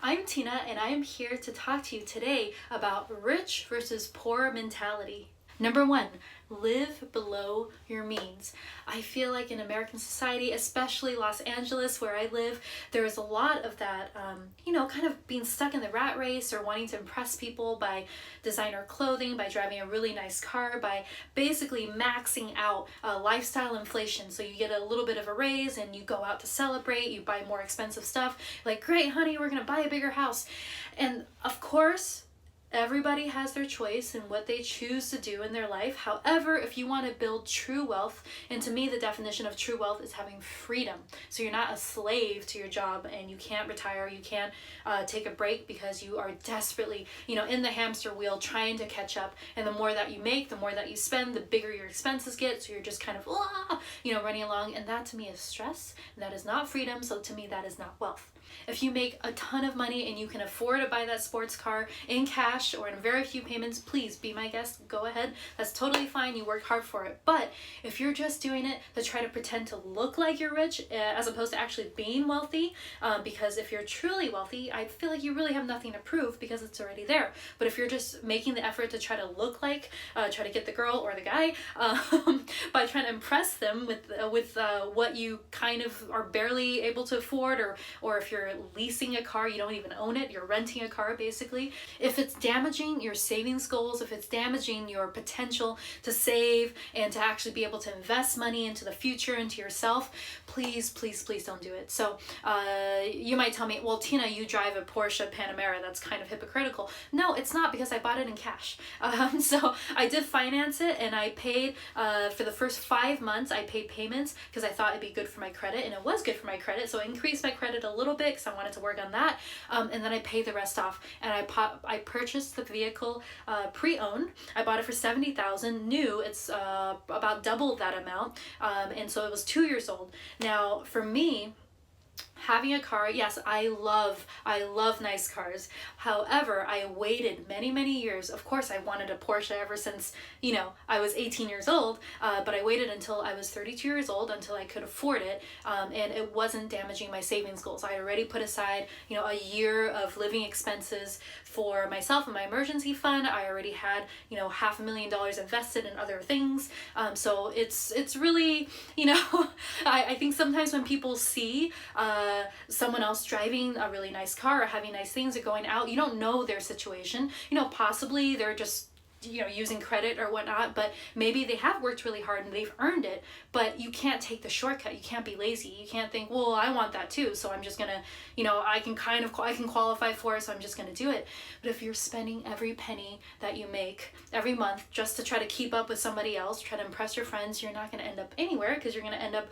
I'm Tina, and I am here to talk to you today about rich versus poor mentality. Number one, live below your means. I feel like in American society, especially Los Angeles where I live, there is a lot of that, kind of being stuck in the rat race or wanting to impress people by designer clothing, by driving a really nice car, by basically maxing out lifestyle inflation. So you get a little bit of a raise and you go out to celebrate, you buy more expensive stuff, like, great, honey, we're gonna buy a bigger house. And of course, everybody has their choice in what they choose to do in their life. However, if you want to build true wealth, and to me the definition of true wealth is having freedom. So you're not a slave to your job and you can't retire, you can't take a break because you are desperately, in the hamster wheel trying to catch up. And the more that you make, the more that you spend, the bigger your expenses get. So you're just kind of, running along. And that to me is stress. And that is not freedom. So to me, that is not wealth. If you make a ton of money and you can afford to buy that sports car in cash or in very few payments, please be my guest. Go ahead. That's totally fine. You worked hard for it. But if you're just doing it to try to pretend to look like you're rich as opposed to actually being wealthy, because if you're truly wealthy, I feel like you really have nothing to prove because it's already there. But if you're just making the effort to try to look like, try to get the girl or the guy by trying to impress them with what you kind of are barely able to afford, or if you're leasing a car, you don't even own it, you're renting a car basically. If it's damaging your savings goals, if it's damaging your potential to save and to actually be able to invest money into the future, into yourself, please, please, please don't do it. So you might tell me, well, Tina, you drive a Porsche Panamera, that's kind of hypocritical. No, it's not, because I bought it in cash. So I did finance it, and I paid for the first 5 months, I paid payments because I thought it'd be good for my credit, and it was good for my credit. So I increased my credit a little bit because I wanted to work on that, and then I paid the rest off. And I purchased the vehicle pre-owned. I bought it for $70,000. New, it's about double that amount, and so it was 2 years old. Now for me, having a car, yes, I love nice cars. However, I waited many, many years. Of course, I wanted a Porsche ever since, I was 18 years old, but I waited until I was 32 years old until I could afford it, and it wasn't damaging my savings goals. I already put aside, a year of living expenses for myself and my emergency fund. I already had, $500,000 invested in other things. So it's really, I think sometimes when people see someone else driving a really nice car or having nice things or going out, you don't know their situation. Possibly they're just using credit or whatnot, but maybe they have worked really hard and they've earned it. But you can't take the shortcut. You can't be lazy. You can't think, well, I want that too, so I'm just gonna, I can qualify for it, so I'm just gonna do it. But if you're spending every penny that you make every month just to try to keep up with somebody else, try to impress your friends, you're not gonna end up anywhere, because you're gonna end up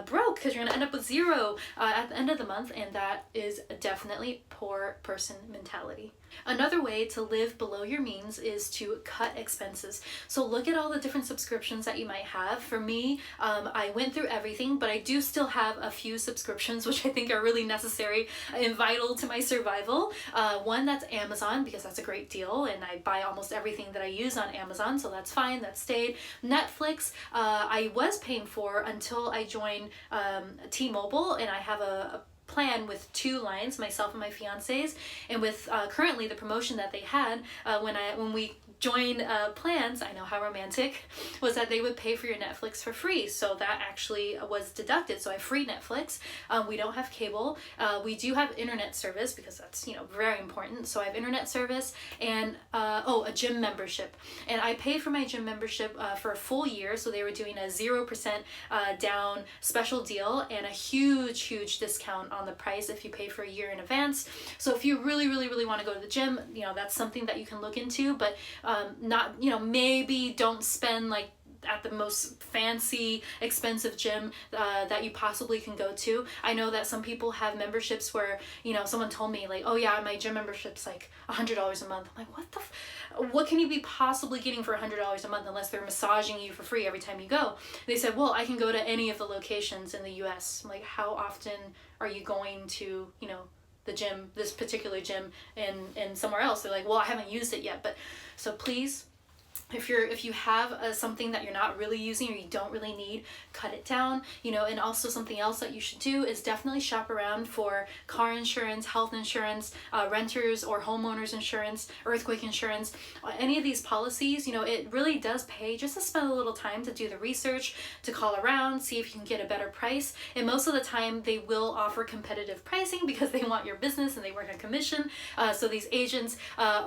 broke, because you're gonna end up with zero at the end of the month, and that is definitely poor person mentality. Another way to live below your means is to cut expenses. So look at all the different subscriptions that you might have. For me, I went through everything, but I do still have a few subscriptions which I think are really necessary and vital to my survival. One, that's Amazon, because that's a great deal, and I buy almost everything that I use on Amazon, so that's fine, that stayed. Netflix, I was paying for until I joined T-Mobile, and I have a plan with 2 lines, myself and my fiance's, and with currently the promotion that they had when we joined plans, I know how romantic, was that they would pay for your Netflix for free. So that actually was deducted. So I have free Netflix. We don't have cable. We do have internet service, because that's very important. So I have internet service and a gym membership. And I paid for my gym membership for a full year. So they were doing a 0% down special deal and a huge discount on the price if you pay for a year in advance. So if you really want to go to the gym, that's something that you can look into, but not, maybe don't spend like at the most fancy, expensive gym that you possibly can go to. I know that some people have memberships where, someone told me like, oh yeah, my gym membership's like $100 a month. I'm like, what can you be possibly getting for $100 a month unless they're massaging you for free every time you go? They said, well, I can go to any of the locations in the US. I'm like, how often are you going to, the gym, this particular gym, and somewhere else? They're like, well, I haven't used it yet. But so please If you have something that you're not really using or you don't really need, cut it down. And also something else that you should do is definitely shop around for car insurance, health insurance, renters or homeowners insurance, earthquake insurance, any of these policies. It really does pay just to spend a little time to do the research, to call around, see if you can get a better price. And most of the time they will offer competitive pricing because they want your business and they work on commission. So these agents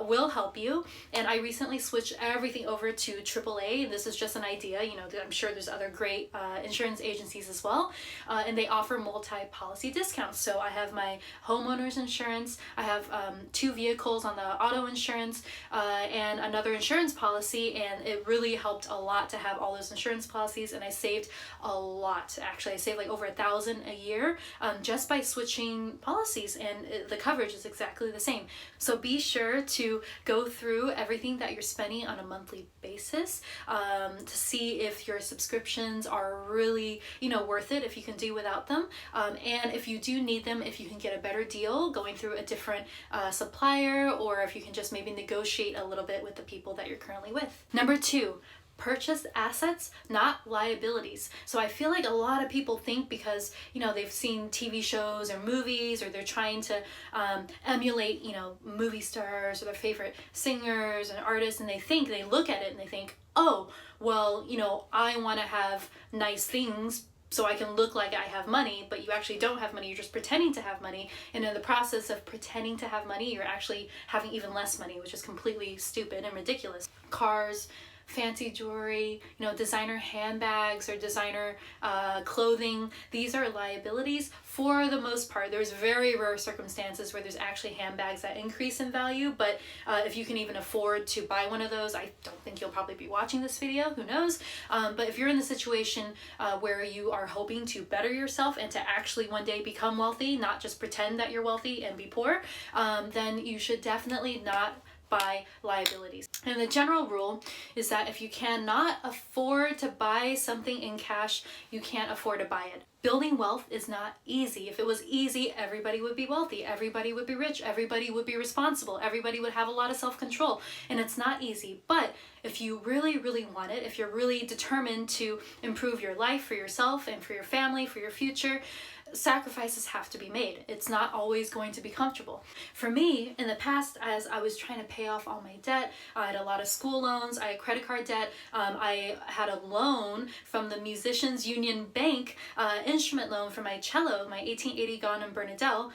will help you. And I recently switched everything over to AAA, and this is just an idea. I'm sure there's other great insurance agencies as well, and they offer multi-policy discounts. So I have my homeowners insurance, I have 2 vehicles on the auto insurance, and another insurance policy, and it really helped a lot to have all those insurance policies, and I saved a lot. Actually, I saved like over $1,000 a year just by switching policies, and the coverage is exactly the same. So be sure to go through everything that you're spending on a monthly basis to see if your subscriptions are really worth it, if you can do without them, and if you do need them, if you can get a better deal going through a different supplier, or if you can just maybe negotiate a little bit with the people that you're currently with. Number 2, purchase assets, not liabilities. So I feel like a lot of people think because they've seen TV shows or movies, or they're trying to emulate movie stars or their favorite singers and artists, and they look at it and they think, oh well, I want to have nice things so I can look like I have money, but you actually don't have money. You're just pretending to have money, and in the process of pretending to have money, you're actually having even less money, which is completely stupid and ridiculous. Cars, fancy jewelry, designer handbags or designer clothing. These are liabilities for the most part. There's very rare circumstances where there's actually handbags that increase in value, but if you can even afford to buy one of those, I don't think you'll probably be watching this video, who knows? But if you're in the situation where you are hoping to better yourself and to actually one day become wealthy, not just pretend that you're wealthy and be poor, then you should definitely not buy liabilities. And the general rule is that if you cannot afford to buy something in cash, you can't afford to buy it. Building wealth is not easy. If it was easy, everybody would be wealthy, everybody would be rich, everybody would be responsible, everybody would have a lot of self-control, and it's not easy. But if you really, really want it, if you're really determined to improve your life for yourself and for your family, for your future, sacrifices have to be made. It's not always going to be comfortable. For me, in the past, as I was trying to pay off all my debt, I had a lot of school loans, I had credit card debt, I had a loan from the Musicians Union Bank, instrument loan for my cello, my 1880 Gone and Bernadelle,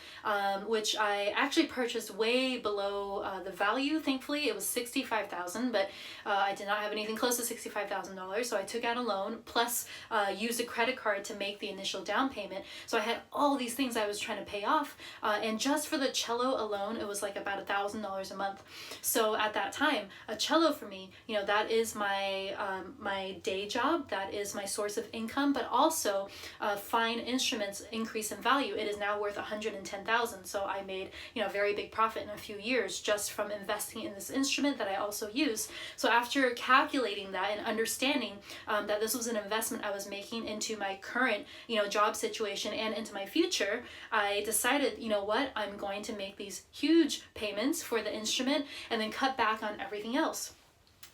which I actually purchased way below the value. Thankfully, it was $65,000, but I did not have anything close to $65,000, so I took out a loan, plus used a credit card to make the initial down payment. So I had all these things I was trying to pay off, and just for the cello alone, it was like about $1,000 a month. So at that time, a cello for me, that is my my day job, that is my source of income, but also fine instruments increase in value. It is now worth $110,000. So I made a very big profit in a few years just from investing in this instrument that I also use. So after calculating that and understanding that this was an investment I was making into my current job situation and into my future, I decided, what, I'm going to make these huge payments for the instrument and then cut back on everything else.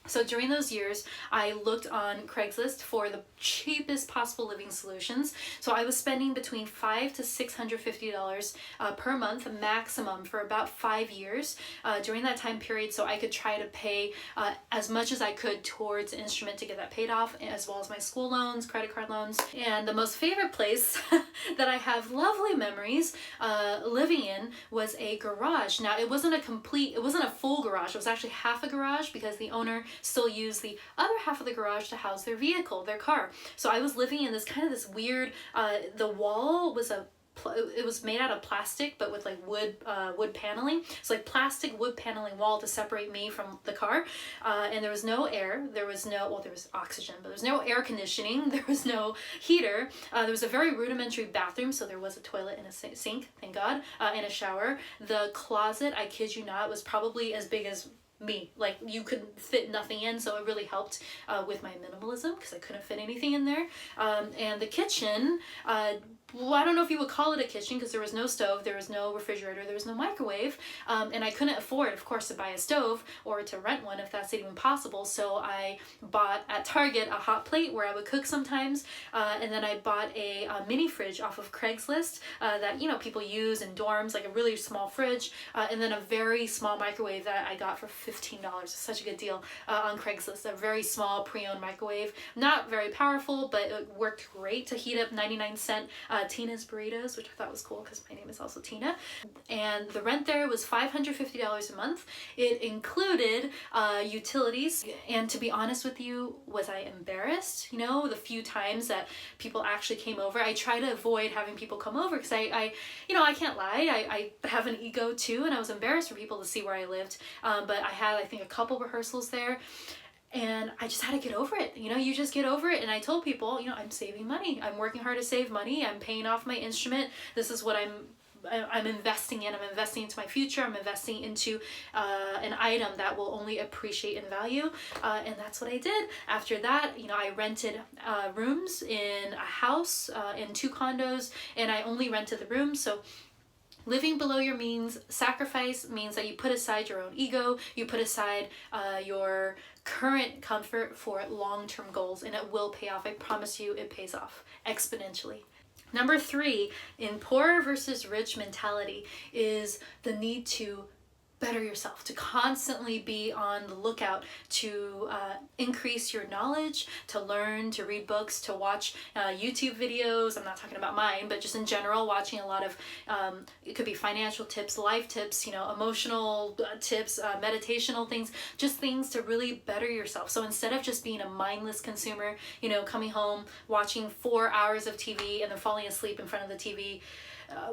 So during those years, I looked on Craigslist for the cheapest possible living solutions. So I was spending between $500 to $650 per month maximum for about 5 years during that time period, so I could try to pay as much as I could towards the instrument to get that paid off, as well as my school loans, credit card loans. And the most favorite place that I have lovely memories living in was a garage. Now it wasn't a full garage. It was actually half a garage because the owner still used the other half of the garage to house their vehicle, their car. So I was living in this weird, the wall was it was made out of plastic, but with like wood paneling. So like plastic wood paneling wall to separate me from the car. And there was no air. There was oxygen, but there was no air conditioning. There was no heater. There was a very rudimentary bathroom. So there was a toilet and a sink, thank God, and a shower. The closet, I kid you not, was probably as big as me. Like, you could fit nothing in, so it really helped with my minimalism because I couldn't fit anything in there. And the kitchen well, I don't know if you would call it a kitchen because there was no stove, there was no refrigerator, there was no microwave, and I couldn't afford, of course, to buy a stove or to rent one if that's even possible. So I bought at Target a hot plate where I would cook sometimes, and then I bought a mini fridge off of Craigslist that people use in dorms, like a really small fridge, and then a very small microwave that I got for $15. It's such a good deal on Craigslist. A very small pre-owned microwave, not very powerful, but it worked great to heat up 99-cent Tina's burritos, which I thought was cool because my name is also Tina. And the rent there was $550 a month. It included utilities, and to be honest with you, was I embarrassed? The few times that people actually came over, I try to avoid having people come over because I can't lie, I have an ego too, and I was embarrassed for people to see where I lived. But I had, I think, a couple rehearsals there. And I just had to get over it. You just get over it. And I told people, I'm saving money. I'm working hard to save money. I'm paying off my instrument. This is what I'm investing in. I'm investing into my future. I'm investing into an item that will only appreciate in value. And that's what I did. After that, I rented rooms in a house, in 2 condos, and I only rented the rooms. So living below your means, sacrifice means that you put aside your own ego, you put aside your current comfort for long-term goals, and it will pay off. I promise you it pays off exponentially. Number 3 in poor versus rich mentality is the need to better yourself, to constantly be on the lookout to increase your knowledge, to learn, to read books, to watch YouTube videos. I'm not talking about mine, but just in general, watching a lot of, it could be financial tips, life tips, emotional tips, meditational things, just things to really better yourself. So instead of just being a mindless consumer, coming home, watching 4 hours of TV and then falling asleep in front of the TV,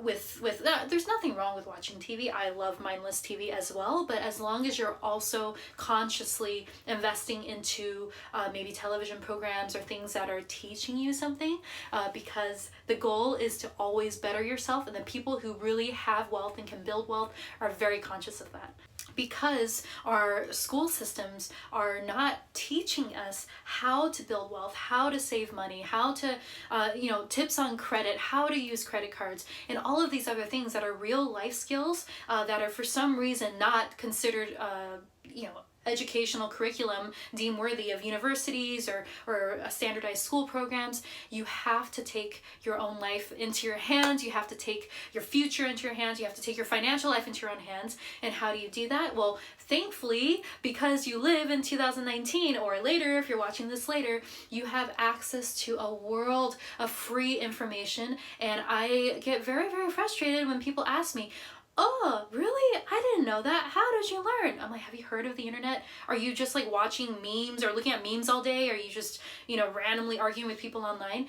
there's nothing wrong with watching TV. I love mindless TV as well, but as long as you're also consciously investing into maybe television programs or things that are teaching you something, because the goal is to always better yourself, and the people who really have wealth and can build wealth are very conscious of that. Because our school systems are not teaching us how to build wealth, how to save money, how to, tips on credit, how to use credit cards, and all of these other things that are real life skills that are for some reason not considered, educational curriculum deemed worthy of universities or standardized school programs. You have to take your own life into your hands. You have to take your future into your hands. You have to take your financial life into your own hands. And how do you do that? Well, thankfully, because you live in 2019 or later, if you're watching this later, you have access to a world of free information. And I get very, very frustrated when people ask me, "Oh, really? I didn't know that. How did you learn?" I'm like, "Have you heard of the internet? Are you just like watching memes or looking at memes all day? Are you just, randomly arguing with people online?"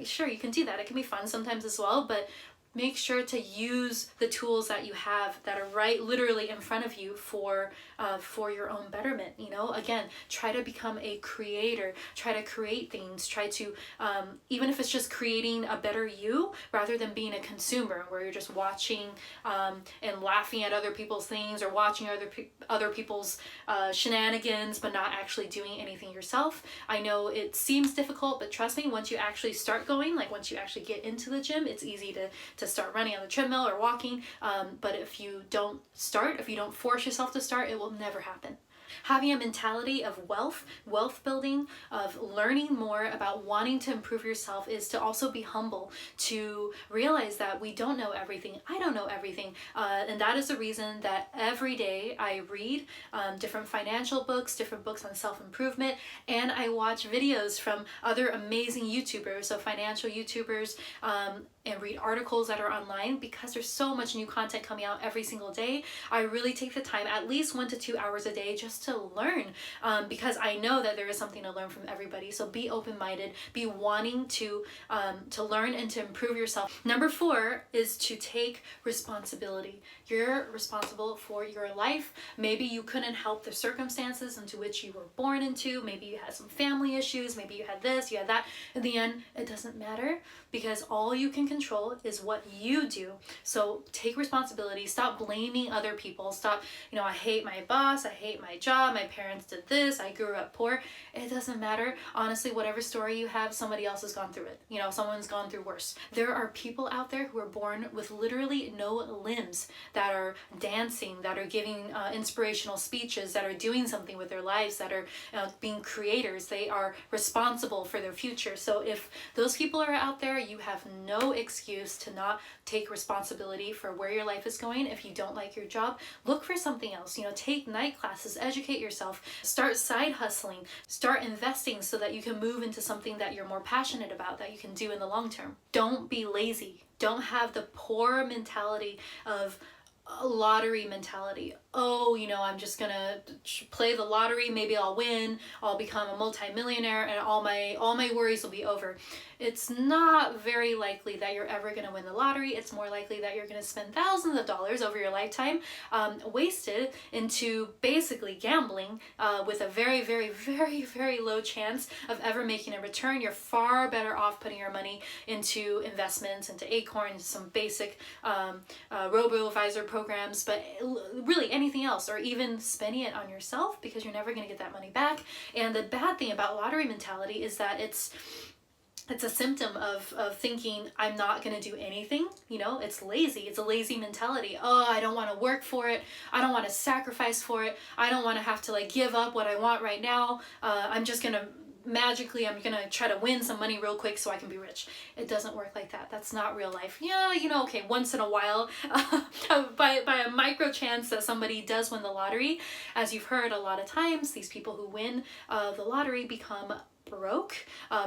Sure, you can do that. It can be fun sometimes as well, but make sure to use the tools that you have that are right literally in front of you for your own betterment. Again, try to become a creator, try to create things, try to even if it's just creating a better you rather than being a consumer where you're just watching and laughing at other people's things or watching other people's shenanigans but not actually doing anything yourself. I know it seems difficult, but trust me, once you actually start going, like once you actually get into the gym, it's easy to start running on the treadmill or walking, but if you don't start, if you don't force yourself to start, it will never happen. Having a mentality of wealth building, of learning more about wanting to improve yourself is to also be humble, to realize that we don't know everything. I don't know everything. And that is the reason that every day I read different financial books, different books on self-improvement, and I watch videos from other amazing YouTubers, so financial YouTubers, and read articles that are online because there's so much new content coming out every single day. I really take the time, at least 1 to 2 hours a day, just to learn because I know that there is something to learn from everybody. So be open-minded, be wanting to learn and to improve yourself. Number 4 is to take responsibility. You're responsible for your life. Maybe you couldn't help the circumstances into which you were born into. Maybe you had some family issues. Maybe you had this, you had that. In the end, it doesn't matter because all you can control is what you do. So take responsibility. Stop blaming other people. Stop, I hate my boss. I hate my job. My parents did this. I grew up poor. It doesn't matter. Honestly, whatever story you have, somebody else has gone through it. Someone's gone through worse. There are people out there who are born with literally no limbs, that are dancing, that are giving inspirational speeches, that are doing something with their lives, that are being creators. They are responsible for their future. So if those people are out there, you have no excuse to not take responsibility for where your life is going. If you don't like your job, look for something else. Take night classes, educate yourself, start side hustling, start investing so that you can move into something that you're more passionate about, that you can do in the long term. Don't be lazy. Don't have the poor mentality of a lottery mentality. Oh, I'm just gonna play the lottery, maybe I'll win, I'll become a multimillionaire, and all my worries will be over. It's not very likely that you're ever gonna win the lottery. It's more likely that you're gonna spend thousands of dollars over your lifetime, wasted into basically gambling, with a very, very, very, very low chance of ever making a return. You're far better off putting your money into investments, into Acorns, some basic robo-advisor programs, but really anything else, or even spending it on yourself, because you're never going to get that money back. And the bad thing about lottery mentality is that it's a symptom of thinking I'm not going to do anything. It's lazy. It's a lazy mentality. Oh, I don't want to work for it. I don't want to sacrifice for it. I don't want to have to give up what I want right now. I'm just going to magically, I'm gonna try to win some money real quick so I can be rich. It doesn't work like that. That's not real life. Yeah, okay, once in a while, by a micro chance that somebody does win the lottery. As you've heard a lot of times, these people who win the lottery become broke,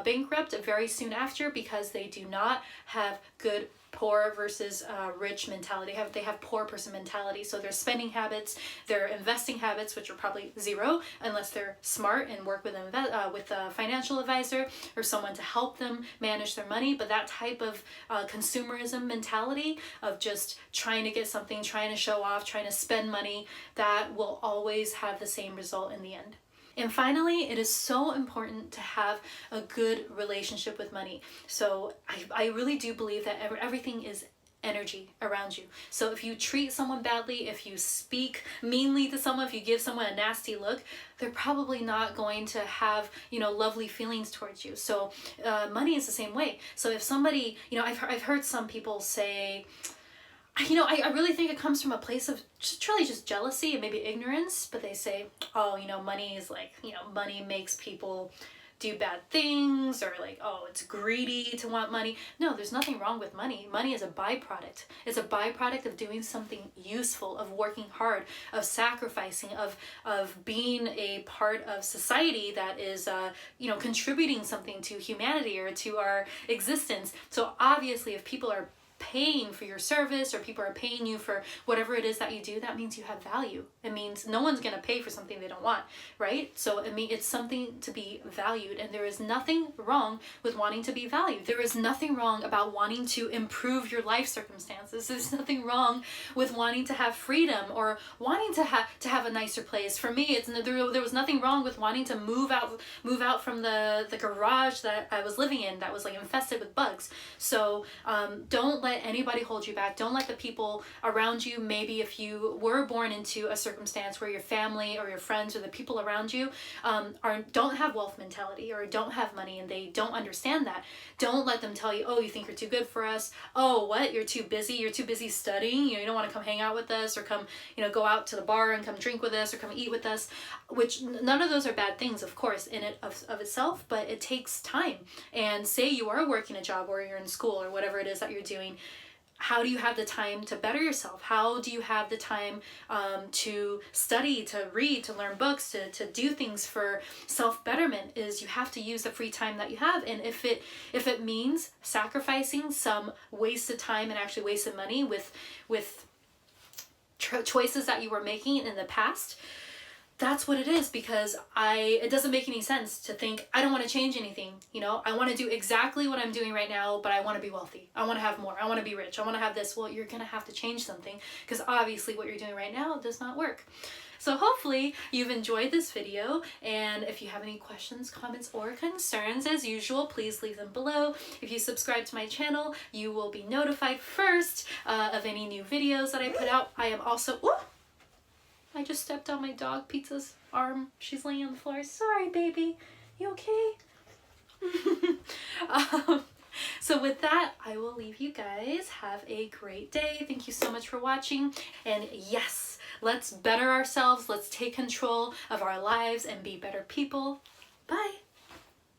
bankrupt very soon after, because they do not have good poor versus rich mentality. They have poor person mentality. So their spending habits, their investing habits, which are probably zero unless they're smart and work with a financial advisor or someone to help them manage their money. But that type of consumerism mentality of just trying to get something, trying to show off, trying to spend money, that will always have the same result in the end. And finally, it is so important to have a good relationship with money. So I really do believe that everything is energy around you. So if you treat someone badly, if you speak meanly to someone, if you give someone a nasty look, they're probably not going to have, lovely feelings towards you. So money is the same way. So if somebody, I've heard some people say, I really think it comes from a place of just jealousy and maybe ignorance, but they say, oh, money is money makes people do bad things, or oh, it's greedy to want money. No, there's nothing wrong with money. Money is a byproduct. It's a byproduct of doing something useful, of working hard, of sacrificing, of being a part of society that is, contributing something to humanity or to our existence. So obviously, if people are paying for your service, or people are paying you for whatever it is that you do, that means you have value. It means no one's going to pay for something they don't want, right? So it's something to be valued, and there is nothing wrong with wanting to be valued. There is nothing wrong about wanting to improve your life circumstances. There's nothing wrong with wanting to have freedom, or wanting to have a nicer place. For me, there was nothing wrong with wanting to move out from the garage that I was living in that was infested with bugs. So don't let anybody hold you back. Don't let the people around you, maybe if you were born into a circumstance where your family or your friends or the people around you don't have wealth mentality, or don't have money, and they don't understand that. Don't let them tell you, oh, you think you're too good for us. Oh, what? You're too busy. You're too busy studying. You don't want to come hang out with us, or come, go out to the bar and come drink with us, or come eat with us, which none of those are bad things, of course, in it of itself, but it takes time. And say you are working a job, or you're in school, or whatever it is that you're doing. How do you have the time to better yourself? How do you have the time to study, to read, to learn books, to do things for self-betterment? Is you have to use the free time that you have. And if it means sacrificing some wasted time and actually wasted money with choices that you were making in the past, that's what it is, because it doesn't make any sense to think I don't want to change anything. You know, I want to do exactly what I'm doing right now, but I want to be wealthy. I want to have more. I want to be rich. I want to have this. Well, you're going to have to change something, because obviously what you're doing right now does not work. So hopefully you've enjoyed this video, and if you have any questions, comments, or concerns, as usual, please leave them below. If you subscribe to my channel, you will be notified first of any new videos that I put out. I am also, I just stepped on my dog Pizza's arm. She's laying on the floor. Sorry, baby. You okay? So with that, I will leave you guys. Have a great day. Thank you so much for watching. And yes, let's better ourselves. Let's take control of our lives and be better people. Bye.